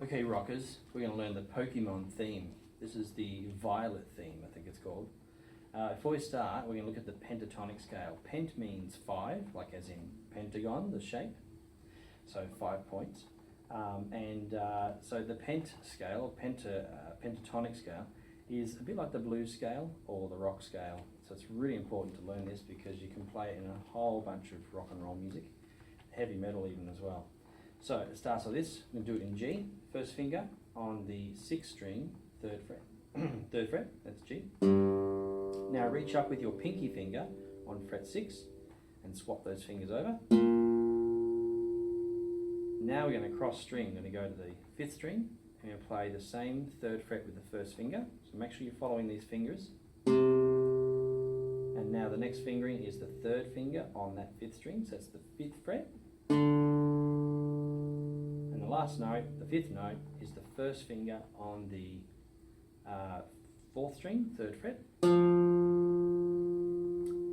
Okay, rockers, we're going to learn the Pokemon theme. This is the Violet theme, I think it's called. Before we start, we're going to look at the pentatonic scale. Pent means 5, like as in pentagon, the shape. So 5 points. So the pent scale, pentatonic scale, is a bit like the blues scale or the rock scale. So it's really important to learn this because you can play it in a whole bunch of rock and roll music, heavy metal even as well. So it starts like this. We're going to do it in G. First finger on the 6th string, 3rd fret. 3rd fret, that's G. Now reach up with your pinky finger on fret 6 and swap those fingers over. Now we're going to cross string. We're going to go to the 5th string and we'll play the same 3rd fret with the 1st finger. So make sure you're following these fingers. And now the next fingering is the 3rd finger on that 5th string, so that's the 5th fret. And the last note, the 5th note, is the 1st finger on the 4th string, 3rd fret.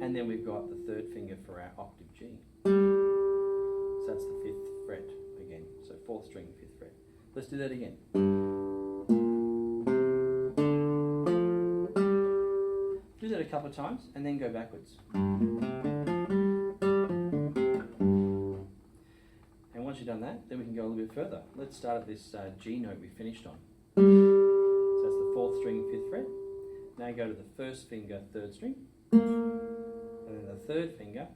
And then we've got the 3rd finger for our octave G. So that's the 5th fret again. So 4th string, 5th fret. Let's do that again. Do that a couple of times and then go backwards. And once you've done that, then we can go a little bit further. Let's start at this G note we finished on. So that's the 4th string, 5th fret. Now go to the 1st finger, 3rd string. And then the 3rd finger,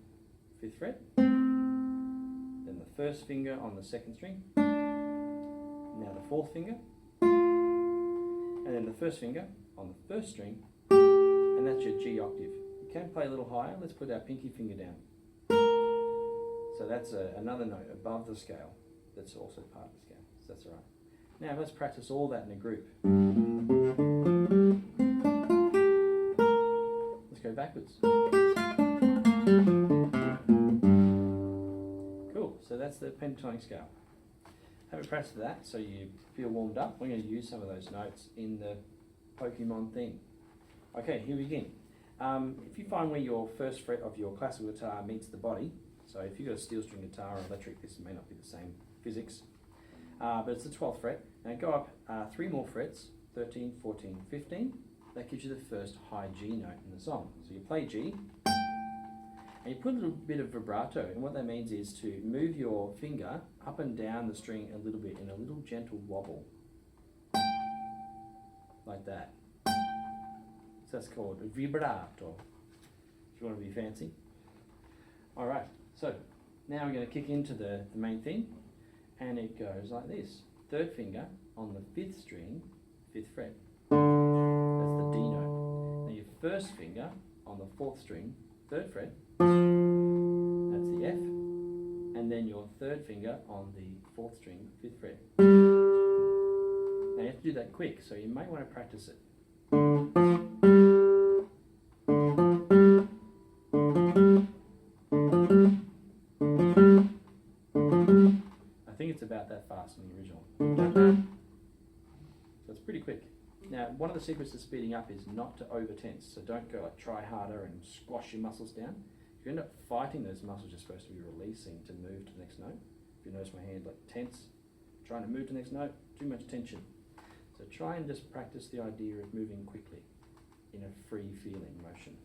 5th fret. Then the 1st finger on the 2nd string. Now the 4th finger. And then the 1st finger on the 1st string. And that's your G octave. You can play a little higher. Let's put our pinky finger down. So that's another note above the scale. That's also part of the scale. So that's all right. Now let's practice all that in a group. Let's go backwards. Cool. So that's the pentatonic scale. Have a practice of that so you feel warmed up. We're going to use some of those notes in the Pokemon theme. Okay, here we begin. If you find where your 1st fret of your classical guitar meets the body, so if you've got a steel string guitar or electric, this may not be the same physics, but it's the 12th fret. Now go up 3 more frets, 13, 14, 15. That gives you the 1st high G note in the song. So you play G, and you put a little bit of vibrato, and what that means is to move your finger up and down the string a little bit in a little gentle wobble, like that. So that's called vibrato, if you want to be fancy. All right, so now we're going to kick into the main theme, and it goes like this. 3rd finger on the 5th string, 5th fret. That's the D note. Now your 1st finger on the 4th string, 3rd fret. That's the F. And then your 3rd finger on the 4th string, 5th fret. Now you have to do that quick, so you may want to practice it. I think it's about that fast in the original. So it's pretty quick. Now, one of the secrets to speeding up is not to over tense. So don't go like try harder and squash your muscles down. If you end up fighting those muscles you're supposed to be releasing to move to the next note. If you notice my hand like tense, trying to move to the next note, too much tension. So try and just practice the idea of moving quickly in a free feeling motion.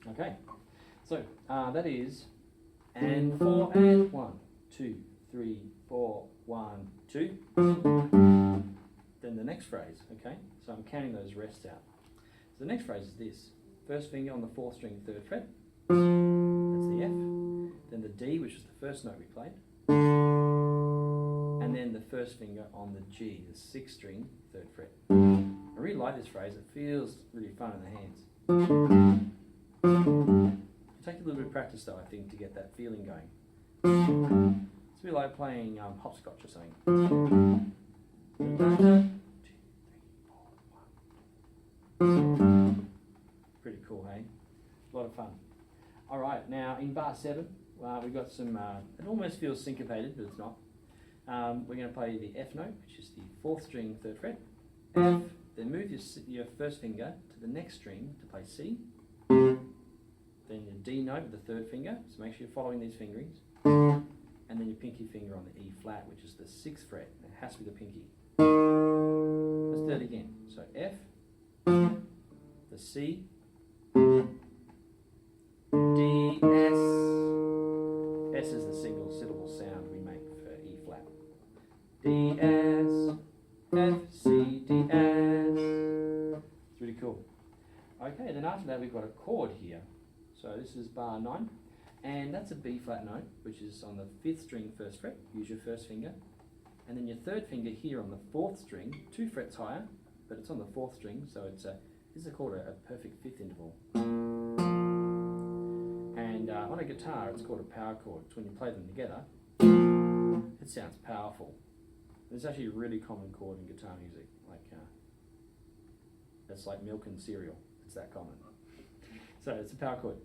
Okay, so that is and 4 and 1, 2, 3, 4, 1, 2. Then the next phrase, okay? So I'm counting those rests out. So the next phrase is this. 1st finger on the 4th string, 3rd fret. That's the F. Then the D, which is the 1st note we played. And then the 1st finger on the G, the 6th string, 3rd fret. I really like this phrase. It feels really fun in the hands. It'll take a little bit of practice though, I think, to get that feeling going. It's a bit like playing hopscotch or something. 2, 3, 4, 1. Pretty cool, hey? A lot of fun. All right, now in bar 7, we've got some, it almost feels syncopated, but it's not. We're going to play the F note, which is the 4th string, 3rd fret. F, then move your 1st finger to the next string to play C. Then your D note with the 3rd finger, so make sure you're following these fingerings. and then your pinky finger on the E flat, which is the 6th fret. It has to be the pinky. Let's do that again. So F, the C, D, S. S is the single syllable sound we make for E flat. D, S, F, C, D, S. It's really cool. Okay, then after that we've got a chord here. So this is bar 9, and that's a B flat note, which is on the 5th string, 1st fret. Use your first finger. And then your 3rd finger here on the 4th string, 2 frets higher, but it's on the 4th string, so it's this is called a perfect 5th interval. And on a guitar, it's called a power chord. It's when you play them together, it sounds powerful. It's actually a really common chord in guitar music. It's like milk and cereal. It's that common. So it's a power chord.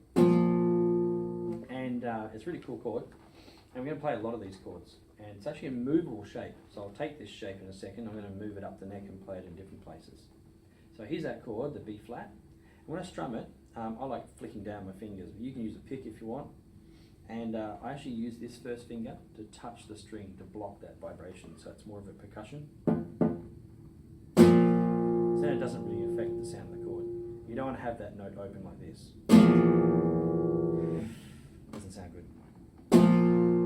And it's a really cool chord. And we're going to play a lot of these chords. And it's actually a movable shape. So I'll take this shape in a second. I'm going to move it up the neck and play it in different places. So here's that chord, the B flat. And when I strum it, I like flicking down my fingers. You can use a pick if you want. And I actually use this first finger to touch the string to block that vibration. So it's more of a percussion. So then it doesn't really affect the sound of the chord. You don't want to have that note open like this. Doesn't sound good.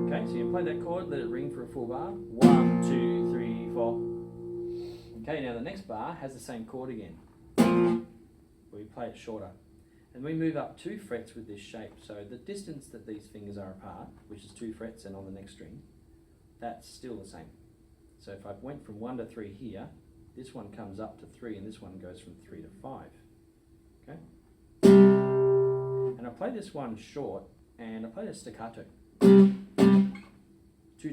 Okay, so you play that chord, let it ring for a full bar. 1, 2, 3, 4. Okay, now the next bar has the same chord again. But we play it shorter. And we move up 2 frets with this shape. So the distance that these fingers are apart, which is 2 frets and on the next string, that's still the same. So if I went from 1 to 3 here, this one comes up to 3 and this one goes from 3 to 5. Okay? And I play this one short and I play it staccato 2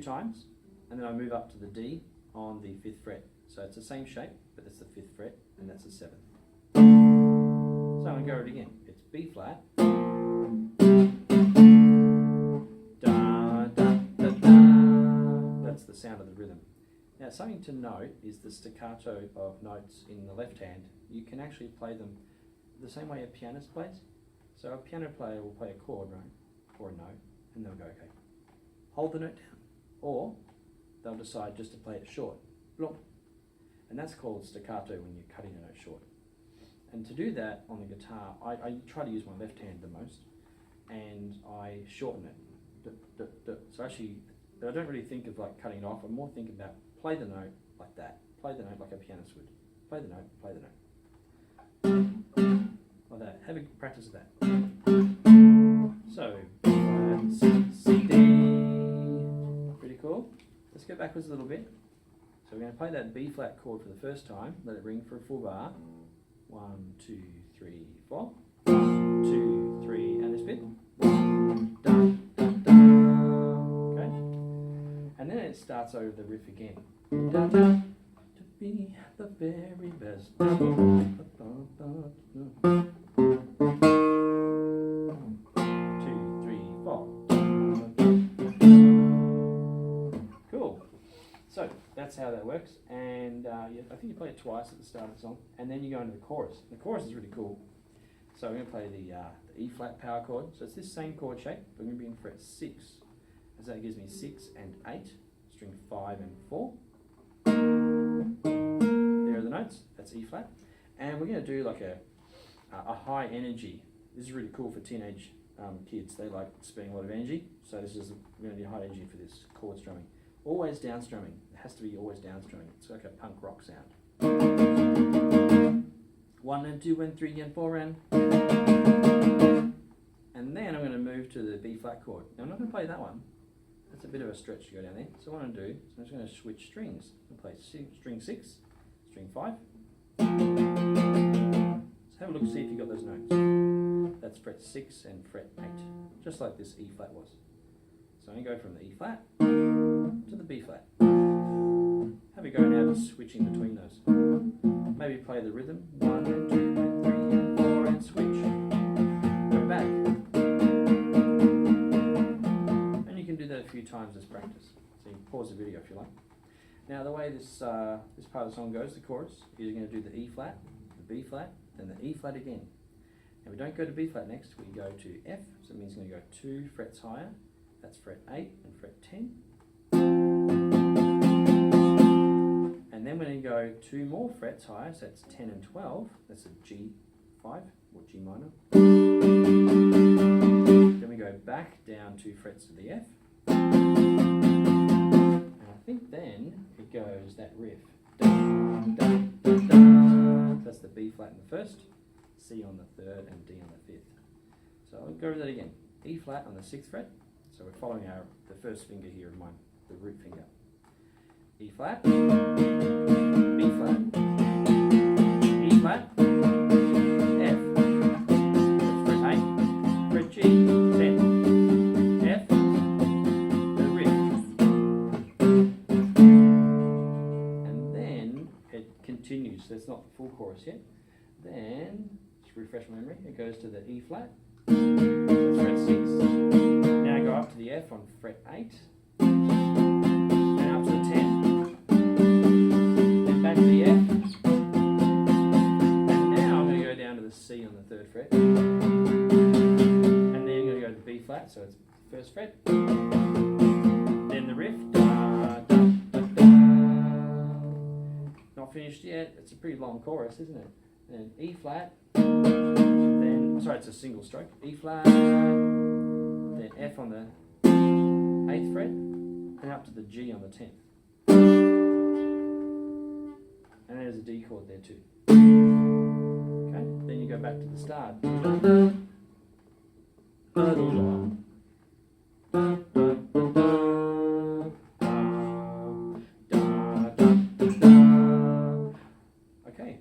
times, and then I move up to the D on the 5th fret. So it's the same shape, but that's the 5th fret and that's the 7th. So I'm going to go it again. It's B flat, da, da, da, da. That's the sound of the rhythm. Now something to note is the staccato of notes in the left hand. You can actually play them the same way a pianist plays. So a piano player will play a chord, right, or a note, and they'll go, okay, hold the note down. Or they'll decide just to play it short, blop. And that's called staccato when you're cutting a note short. And to do that on the guitar, I try to use my left hand the most, and I shorten it. So actually, but I don't really think of like cutting it off. I more think about play the note like that. Play the note like a pianist would. Play the note, play the note. Like that. Have a practice of that. So, C, D. Pretty cool. Let's go backwards a little bit. So we're going to play that B flat chord for the first time. Let it ring for a full bar. 1, 2, 3, 4. 1, 2, 3, and this bit. Da, da, da. Okay. And then it starts over the riff again. Da, da, to be the very best. Da, da, da, da, da, da. 2, 3, 4. Cool. So that's how that works, and I think you play it twice at the start of the song, and then you go into the chorus. The chorus is really cool. So we're going to play the E flat power chord. So it's this same chord shape, but we're going to be in fret 6. So that gives me 6 and 8, string 5 and 4. There are the notes. That's E flat, and we're going to do like a high energy. This is really cool for teenage kids. They like spending a lot of energy. So this is we're going to do high energy for this chord strumming. Always down strumming. It has to be always down strumming. It's like a punk rock sound. 1 and 2 and 3 and 4 and then I'm going to move to the B flat chord. Now I'm not going to play that one. That's a bit of a stretch to go down there. So what I'm going to do is I'm just going to switch strings. I'm going to play string 6, string 5. So have a look, see if you got those notes. That's fret 6 and fret 8, just like this E flat was. So I'm going to go from the E flat to the B flat. Have a go now just switching between those. Maybe play the rhythm. 1 and 2 and 3 and 4 and switch. Go back. And you can do that a few times as practice. So you can pause the video if you like. Now the way this part of the song goes, the chorus, you're going to do the E flat, the B flat, then the E flat again. And we don't go to B flat next, we go to F, so it means we're going to go 2 frets higher, that's fret 8 and fret 10. And then we're going to go 2 more frets higher, so that's 10 and 12. That's a G5 or G minor. Then we go back down 2 frets to the F. And I think then it goes that riff. Dun, dun, dun, dun. That's the B flat in the first, C on the third, and D on the fifth. So I'll go over that again. E flat on the 6th fret. So we're following the first finger here of mine, the root finger. E flat, B flat, E flat, F, that's fret 8, fret G, 10, F, the riff. And then it continues, so it's not the full chorus yet. Then, just refresh my memory, it goes to the E flat, that's fret 6. Now I go up to the F on fret 8, then up to the 10, then back to the F, and now I'm going to go down to the C on the 3rd fret, and then I'm going to go to the B flat, so it's the 1st fret, then the riff, da, da, da, da. Not finished yet, it's a pretty long chorus, isn't it? Then E flat, then, sorry, it's a single stroke, E flat, then F on the 8th fret, and up to the G on the 10th. And there's a D chord there too. Okay, then you go back to the start. Okay,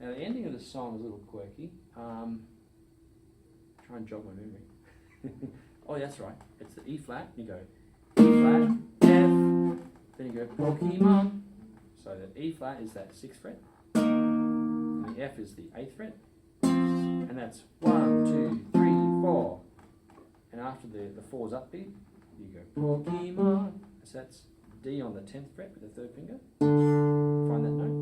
now the ending of the song is a little quirky. Try and jog my memory. Oh, that's right. It's the E flat. You go E flat, F, then you go Pokemon. So the E flat is that 6th fret, and the F is the 8th fret, and that's 1, 2, 3, 4. And after the 4's upbeat, you go Pokemon. So that's D on the 10th fret with the 3rd finger. Find that note.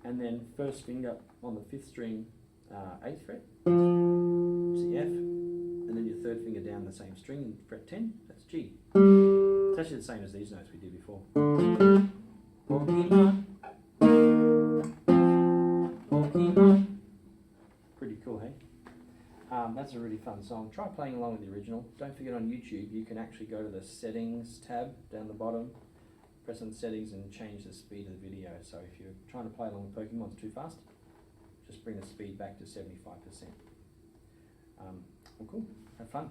And then 1st finger on the 5th string, 8th fret, C F, and then your 3rd finger down the same string in fret 10, that's G. It's actually the same as these notes we did before. Pokemon, Pokemon. Pretty cool, hey? That's a really fun song. Try playing along with the original. Don't forget on YouTube you can actually go to the settings tab down the bottom, press on settings and change the speed of the video. So if you're trying to play along with Pokemon too fast, just bring the speed back to 75%. Well, cool. Have fun.